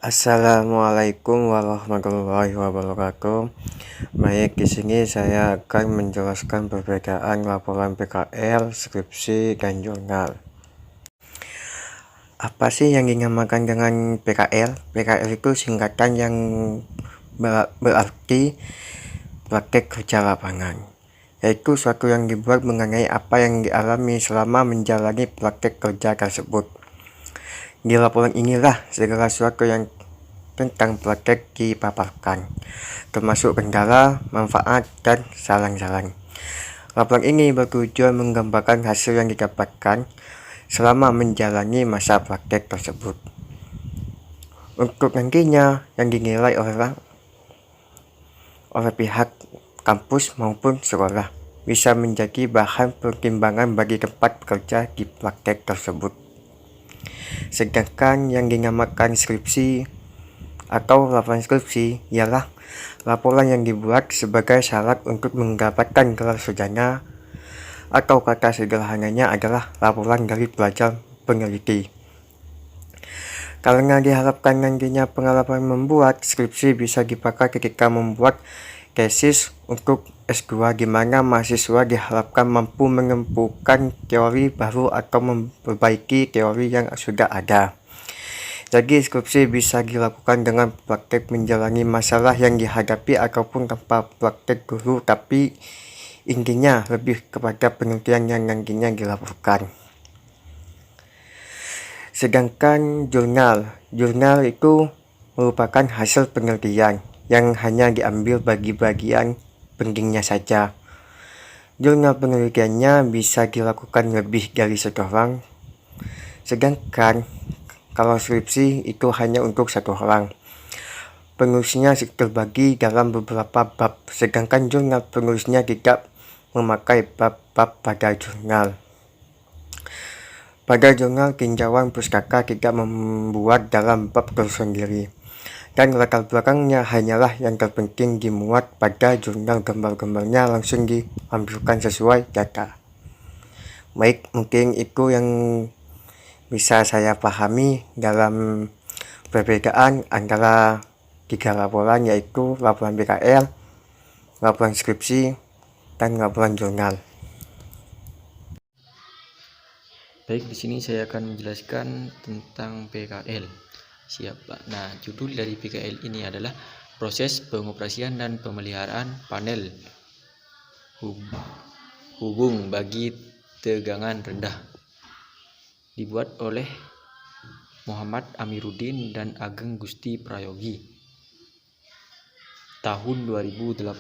Assalamualaikum warahmatullahi wabarakatuh. Baik, di sini saya akan menjelaskan perbedaan laporan PKL, skripsi, dan jurnal. Apa sih yang dinamakan dengan PKL? PKL itu singkatan yang berarti praktek kerja lapangan, yaitu suatu yang dibuat mengenai apa yang dialami selama menjalani praktek kerja tersebut. Di laporan inilah segala sesuatu yang tentang praktek dipaparkan, termasuk kendala, manfaat, dan saran-saran. Laporan ini bertujuan menggambarkan hasil yang didapatkan selama menjalani masa praktek tersebut. Untuk nantinya yang dinilai oleh pihak kampus maupun sekolah bisa menjadi bahan pertimbangan bagi tempat bekerja di praktek tersebut. Sedangkan yang dinamakan skripsi atau laporan skripsi ialah laporan yang dibuat sebagai syarat untuk mendapatkan gelar sarjana, atau kata sederhananya adalah laporan dari pelajar peneliti. Karena diharapkan nantinya pengalaman membuat skripsi bisa dipakai ketika membuat tesis untuk S2, di mana mahasiswa diharapkan mampu menemukan teori baru atau memperbaiki teori yang sudah ada. Jadi skripsi bisa dilakukan dengan praktek menjalani masalah yang dihadapi ataupun tanpa praktek dulu, tapi intinya lebih kepada penelitian yang nantinya dilakukan. Sedangkan jurnal itu merupakan hasil penelitian yang hanya diambil bagi bagian pentingnya saja. Jurnal penelitiannya bisa dilakukan lebih dari satu orang, sedangkan kalau skripsi itu hanya untuk satu orang. Penulisnya terbagi dalam beberapa bab, sedangkan jurnal penulisnya tidak memakai bab-bab pada jurnal. Pada jurnal, tinjauan pustaka tidak membuat dalam bab tersendiri, dan latar belakangnya hanyalah yang terpenting dimuat pada jurnal. Gambar-gambarnya langsung diambilkan sesuai data. Baik, mungkin itu yang bisa saya pahami dalam perbedaan antara tiga laporan, yaitu laporan PKL, laporan skripsi, dan laporan jurnal. Baik, di sini saya akan menjelaskan tentang PKL. Siap, Pak. Nah, judul dari PKL ini adalah proses pengoperasian dan pemeliharaan panel hubung bagi tegangan rendah. Dibuat oleh Muhammad Amiruddin dan Ageng Gusti Prayogi. Tahun 2018.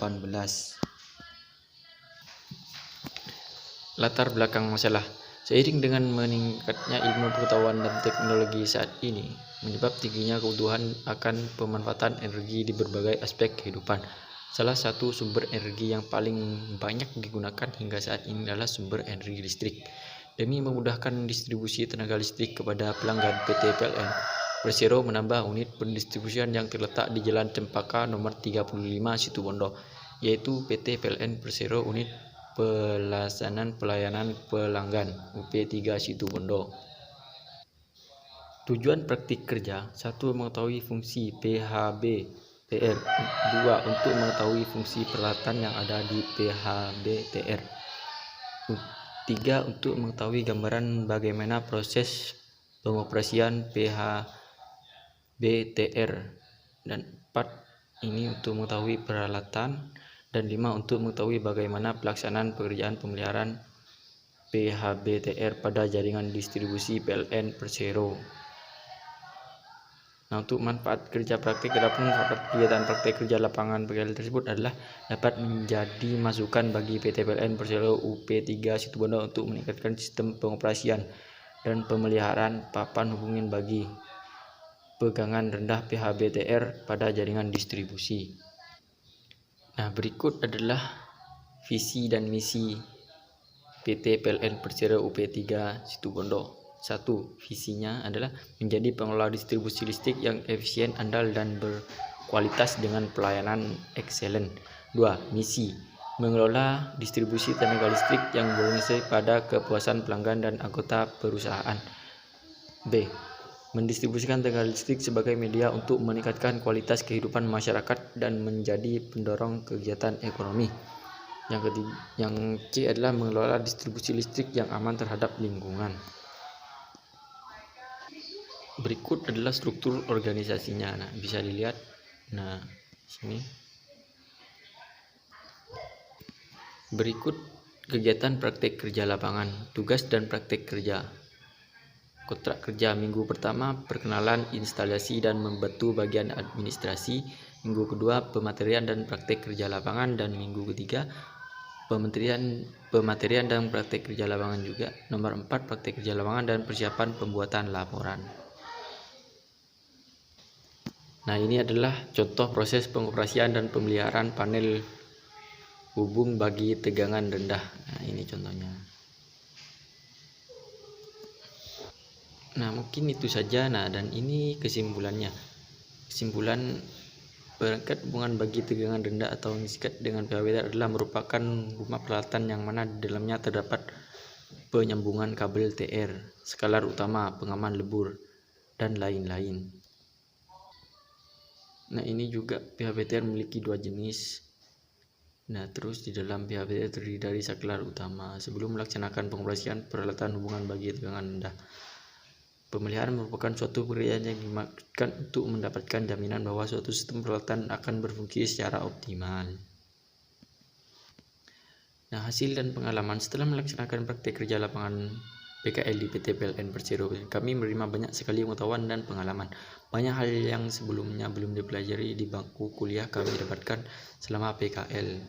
Latar belakang masalah. Seiring dengan meningkatnya ilmu pengetahuan dan teknologi saat ini, menyebab tingginya kebutuhan akan pemanfaatan energi di berbagai aspek kehidupan. Salah satu sumber energi yang paling banyak digunakan hingga saat ini adalah sumber energi listrik. Demi memudahkan distribusi tenaga listrik kepada pelanggan, PT PLN Persero menambah unit pendistribusian yang terletak di Jalan Cempaka nomor 35 Situbondo, yaitu PT PLN Persero Unit Pelaksanaan Pelayanan Pelanggan UP3 Situbondo. Tujuan praktik kerja: 1. Mengetahui fungsi PHBTR. 2. Untuk mengetahui fungsi peralatan yang ada di PHBTR. 3. Untuk mengetahui gambaran bagaimana proses pengoperasian PHBTR. Dan 4. Ini untuk mengetahui peralatan. Dan 5. Untuk mengetahui bagaimana pelaksanaan pekerjaan pemeliharaan PHBTR pada jaringan distribusi PLN Persero. Nah, untuk manfaat kerja praktik, adapun manfaat kegiatan praktik kerja lapangan PKL tersebut adalah dapat menjadi masukan bagi PT PLN Persero UP3 Situbondo untuk meningkatkan sistem pengoperasian dan pemeliharaan papan hubungan bagi tegangan rendah PHBTR pada jaringan distribusi. Nah, berikut adalah visi dan misi PT PLN Persero UP3 Situbondo. 1. Visinya adalah menjadi pengelola distribusi listrik yang efisien, andal, dan berkualitas dengan pelayanan ekselen. 2. Misi: mengelola distribusi tenaga listrik yang berorientasi pada kepuasan pelanggan dan anggota perusahaan. B. mendistribusikan tenaga listrik sebagai media untuk meningkatkan kualitas kehidupan masyarakat dan menjadi pendorong kegiatan ekonomi. Yang C adalah mengelola distribusi listrik yang aman terhadap lingkungan. Berikut adalah struktur organisasinya. Nah, bisa dilihat. Nah, sini. Berikut kegiatan praktek kerja lapangan, tugas dan praktek kerja. Kontrak kerja minggu pertama perkenalan, instalasi dan membantu bagian administrasi. Minggu kedua pematerian dan praktek kerja lapangan, dan minggu ketiga pematerian dan praktek kerja lapangan juga. Nomor 4 praktek kerja lapangan dan persiapan pembuatan laporan. Nah, ini adalah contoh proses pengoperasian dan pemeliharaan panel hubung bagi tegangan rendah. Nah, ini contohnya. Nah, mungkin itu saja. Nah, dan ini kesimpulannya. Kesimpulan perangkat hubungan bagi tegangan rendah atau yang disingkat dengan PHBT adalah merupakan rumah peralatan yang mana di dalamnya terdapat penyambungan kabel TR, skalar utama, pengaman lebur, dan lain-lain. Nah, ini juga PHBT memiliki dua jenis. Nah, terus di dalam PHBT terdiri dari saklar utama. Sebelum melaksanakan pengoperasian peralatan hubungan bagi tegangan rendah, pemeliharaan merupakan suatu pekerjaan yang dimaksudkan untuk mendapatkan jaminan bahwa suatu sistem peralatan akan berfungsi secara optimal. Nah, hasil dan pengalaman setelah melaksanakan praktek kerja lapangan PKL di PT PLN Persero, kami menerima banyak sekali pengetahuan dan pengalaman. Banyak hal yang sebelumnya belum dipelajari di bangku kuliah kami dapatkan selama PKL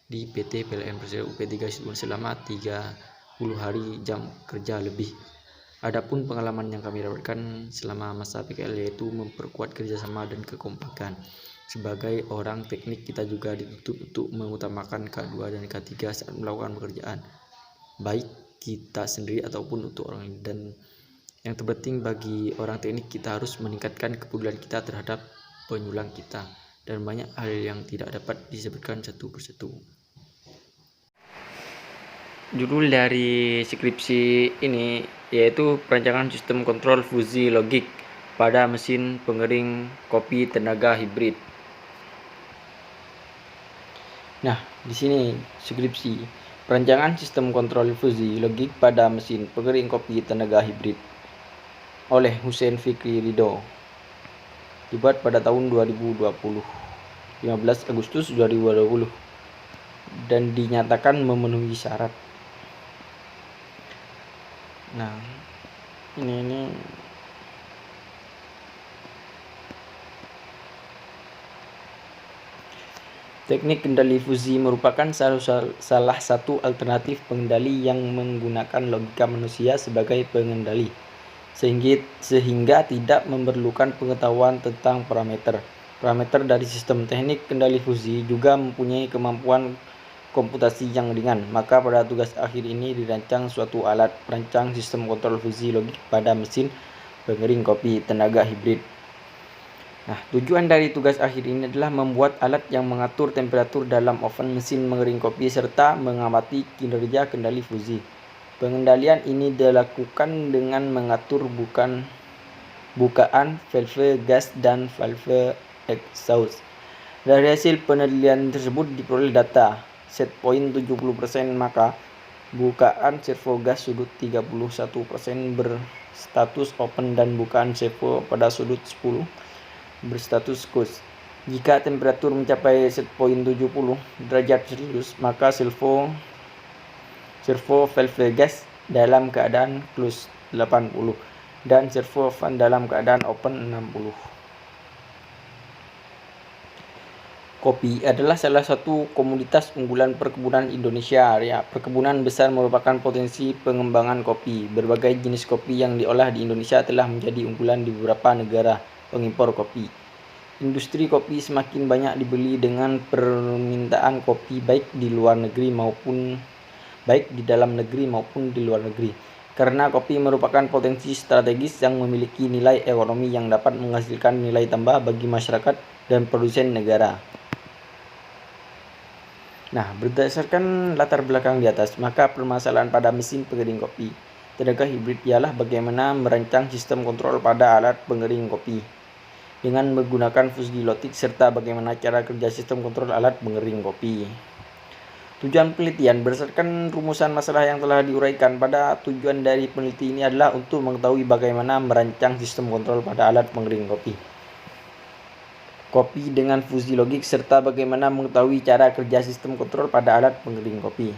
di PT PLN Persero UP3 selama 30 hari jam kerja lebih. Adapun pengalaman yang kami dapatkan selama masa PKL yaitu memperkuat kerjasama dan kekompakan. Sebagai orang teknik, kita juga dituntut untuk mengutamakan K2 dan K3 saat melakukan pekerjaan, baik kita sendiri ataupun untuk orang lain. Dan yang terpenting bagi orang teknik, kita harus meningkatkan kepedulian kita terhadap penyulang kita, dan banyak hal yang tidak dapat disebutkan satu persatu. Judul dari skripsi ini yaitu perancangan sistem kontrol fusi logik pada mesin pengering kopi tenaga hibrid. Nah, di sini skripsi perancangan sistem kontrol fusi logik pada mesin pengering kopi tenaga hibrid oleh Hussein Fikri Ridho, dibuat pada tahun 2020, 15 Agustus 2020, dan dinyatakan memenuhi syarat. Nah, ini teknik kendali fusi merupakan salah satu alternatif pengendali yang menggunakan logika manusia sebagai pengendali, sehingga tidak memerlukan pengetahuan tentang parameter. Parameter dari sistem teknik kendali fusi juga mempunyai kemampuan komputasi yang ringan. Maka pada tugas akhir ini dirancang suatu alat perancang sistem kontrol fusi logik pada mesin pengering kopi tenaga hibrid. Nah, tujuan dari tugas akhir ini adalah membuat alat yang mengatur temperatur dalam oven mesin pengering kopi serta mengamati kinerja kendali fusi. Pengendalian ini dilakukan dengan mengatur bukaan valve gas dan valve exhaust. Dari hasil penelitian tersebut diperoleh data set point 70%, maka bukaan servo gas sudut 31% berstatus open dan bukaan servo pada sudut 10 berstatus closed. Jika temperatur mencapai set point 70 derajat Celcius, maka servo valve gas dalam keadaan close 80 dan servo fan dalam keadaan open 60. Kopi adalah salah satu komoditas unggulan perkebunan Indonesia. Ya, perkebunan besar merupakan potensi pengembangan kopi. Berbagai jenis kopi yang diolah di Indonesia telah menjadi unggulan di beberapa negara pengimpor kopi. Industri kopi semakin banyak dibeli dengan permintaan kopi baik di dalam negeri maupun di luar negeri. Karena kopi merupakan potensi strategis yang memiliki nilai ekonomi yang dapat menghasilkan nilai tambah bagi masyarakat dan produsen negara. Nah, berdasarkan latar belakang di atas, maka permasalahan pada mesin pengering kopi tenaga hibrid ialah bagaimana merancang sistem kontrol pada alat pengering kopi dengan menggunakan fusgi lotik serta bagaimana cara kerja sistem kontrol alat pengering kopi. Tujuan penelitian berdasarkan rumusan masalah yang telah diuraikan pada tujuan dari peneliti ini adalah untuk mengetahui bagaimana merancang sistem kontrol pada alat pengering kopi dengan fuzzy logik serta bagaimana mengetahui cara kerja sistem kontrol pada alat pengering kopi.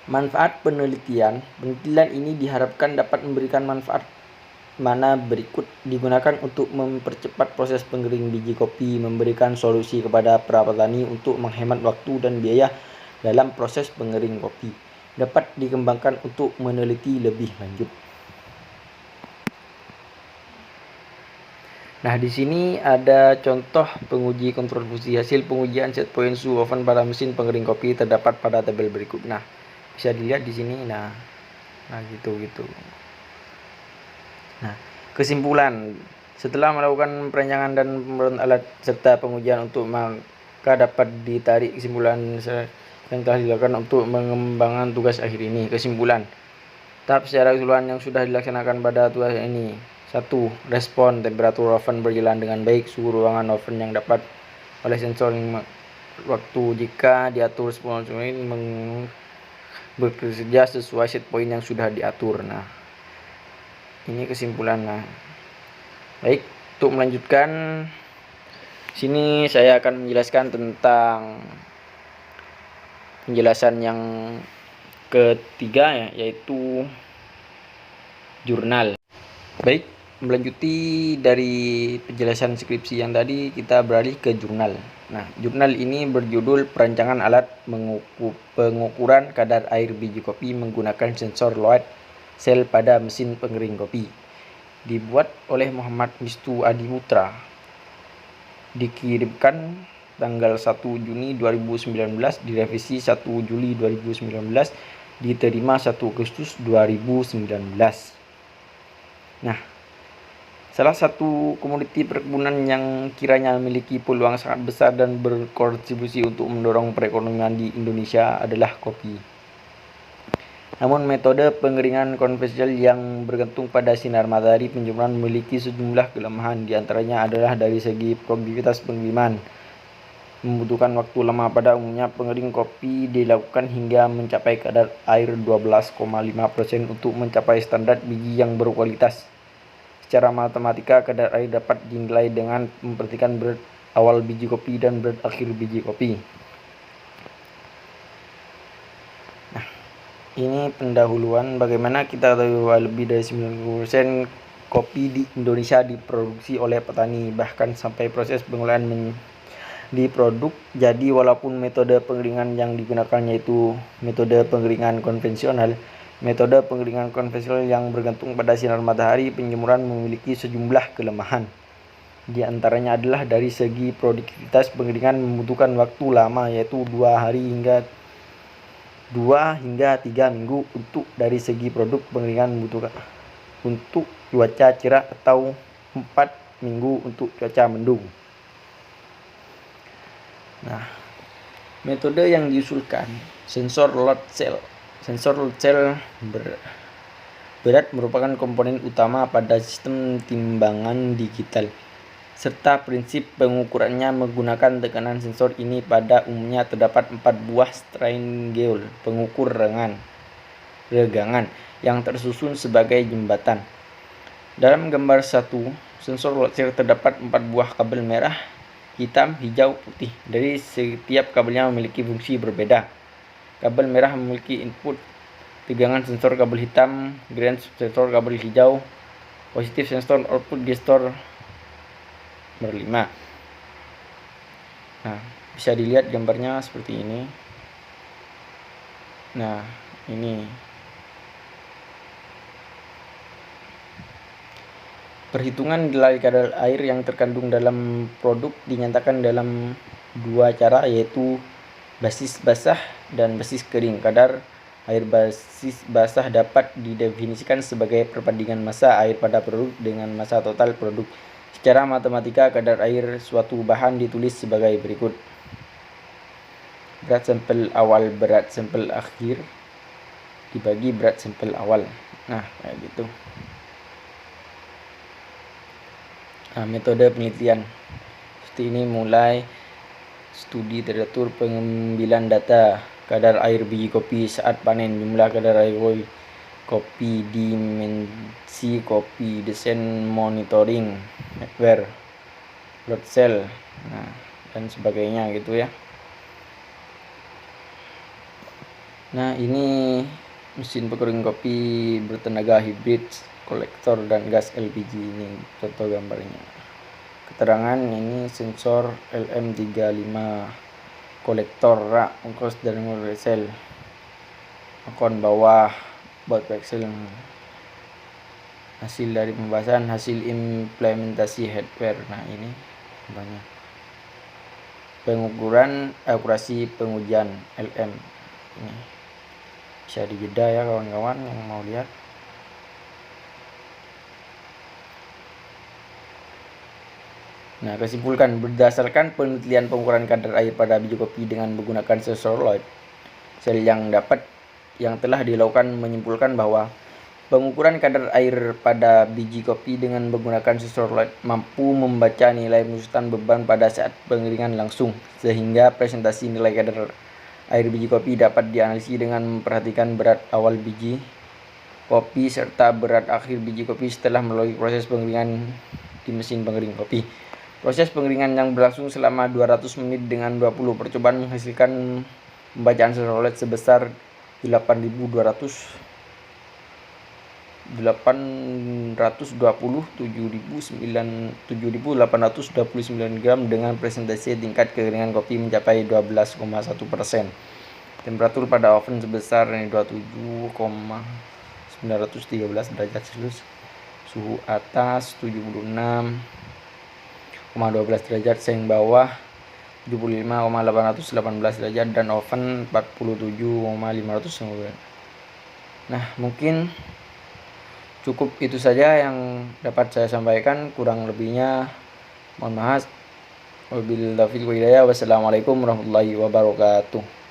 Manfaat penelitian ini diharapkan dapat memberikan manfaat mana berikut: digunakan untuk mempercepat proses pengering biji kopi, memberikan solusi kepada para petani untuk menghemat waktu dan biaya dalam proses pengering kopi, dapat dikembangkan untuk meneliti lebih lanjut. Nah, di sini ada contoh penguji kontrol fusi. Hasil pengujian set point suhu oven pada mesin pengering kopi terdapat pada tabel berikut. Nah, bisa dilihat di sini. Nah gitu. Nah, kesimpulan setelah melakukan perancangan dan pembuatan alat serta pengujian maka dapat ditarik kesimpulan yang telah dilakukan untuk mengembangkan tugas akhir ini. Kesimpulan tahap secara keseluruhan yang sudah dilaksanakan pada tugas ini: 1. Respon temperatur oven berjalan dengan baik. Suhu ruangan oven yang dapat oleh sensor waktu jika diatur 10 menit bekerja sesuai set point yang sudah diatur. Nah, ini kesimpulan. Nah, baik, untuk melanjutkan sini saya akan menjelaskan tentang penjelasan yang ketiga, yaitu jurnal. Baik, melanjuti dari penjelasan skripsi yang tadi, kita beralih ke jurnal. Nah, jurnal ini berjudul Perancangan Alat Pengukuran Kadar Air Biji Kopi Menggunakan Sensor Load Cell pada Mesin Pengering Kopi. Dibuat oleh Muhammad Mistu Adiputra. Dikirimkan tanggal 1 Juni 2019, direvisi 1 Juli 2019, diterima 1 Agustus 2019. Nah, salah satu komoditi perkebunan yang kiranya memiliki peluang sangat besar dan berkontribusi untuk mendorong perekonomian di Indonesia adalah kopi. Namun metode pengeringan konvensional yang bergantung pada sinar matahari penjemuran memiliki sejumlah kelemahan. Di antaranya adalah dari segi produktivitas pengiriman. Membutuhkan waktu lama. Pada umumnya pengering kopi dilakukan hingga mencapai kadar air 12,5% untuk mencapai standar biji yang berkualitas. Secara matematika, kadar air dapat dinilai dengan memperhatikan berat awal biji kopi dan berat akhir biji kopi. Nah, ini pendahuluan bagaimana kita tahu bahwa lebih dari 90% kopi di Indonesia diproduksi oleh petani, bahkan sampai proses pengolahan di produk jadi. Walaupun metode pengeringan yang digunakan yaitu metode pengeringan konvensional, metode pengeringan konvensional yang bergantung pada sinar matahari penjemuran memiliki sejumlah kelemahan. Di antaranya adalah dari segi produktivitas pengeringan membutuhkan waktu lama, yaitu 2 hingga 3 minggu. Untuk dari segi produk pengeringan membutuhkan untuk cuaca cerah atau 4 minggu untuk cuaca mendung. Nah, metode yang diusulkan sensor load cell. Sensor load cell berat merupakan komponen utama pada sistem timbangan digital, serta prinsip pengukurannya menggunakan tekanan sensor. Ini pada umumnya terdapat 4 buah strain-geol pengukur regangan yang tersusun sebagai jembatan. Dalam gambar 1 sensor load cell terdapat 4 buah kabel merah, hitam, hijau, putih. Dari setiap kabelnya memiliki fungsi berbeda. Kabel merah memiliki input tegangan sensor, kabel hitam ground sensor, kabel hijau positif sensor, output gestor nomor 5. Nah, bisa dilihat gambarnya seperti ini. Nah, ini perhitungan nilai kadar air yang terkandung dalam produk dinyatakan dalam 2 cara, yaitu basis basah dan basis kering. Kadar air basis basah dapat didefinisikan sebagai perbandingan massa air pada produk dengan massa total produk. Secara matematika, kadar air suatu bahan ditulis sebagai berikut: berat sampel awal, berat sampel akhir, dibagi berat sampel awal. Nah, kayak gitu. Nah, metode penelitian seperti ini mulai studi teratur pengambilan data kadar air biji kopi saat panen, jumlah kadar air kopi, dimensi kopi, desain monitoring, hardware, load cell, dan sebagainya gitu ya. Nah, ini mesin pengering kopi bertenaga hibrid, kolektor dan gas LPG, ini contoh gambarnya. Keterangan ini sensor LM35, kolektor rak, ongkos dan sel, akun bawah, buat pixel. Hasil dari pembahasan, hasil implementasi hardware. Nah, ini banyak. Pengukuran akurasi pengujian LM ini bisa dijeda ya kawan-kawan yang mau lihat. Nah, kesimpulan berdasarkan penelitian pengukuran kadar air pada biji kopi dengan menggunakan sensor Lloyd sel yang telah dilakukan menyimpulkan bahwa pengukuran kadar air pada biji kopi dengan menggunakan sensor Lloyd mampu membaca nilai pengusutan beban pada saat pengeringan langsung, sehingga presentasi nilai kadar air biji kopi dapat dianalisis dengan memperhatikan berat awal biji kopi serta berat akhir biji kopi setelah melalui proses pengeringan di mesin pengering kopi. Proses pengeringan yang berlangsung selama 200 menit dengan 20 percobaan menghasilkan pembacaan sensor LED sebesar 7.829 gram dengan presentasi tingkat kekeringan kopi mencapai 12,1%. Temperatur pada oven sebesar 27,913 derajat Celcius. Suhu atas 76,12 derajat, seng bawah 75,818 derajat dan oven 47,590. Nah, mungkin cukup itu saja yang dapat saya sampaikan, kurang lebihnya mohon maaf. Wabillahi taufiq wal hidayah. Wassalamualaikum warahmatullahi wabarakatuh.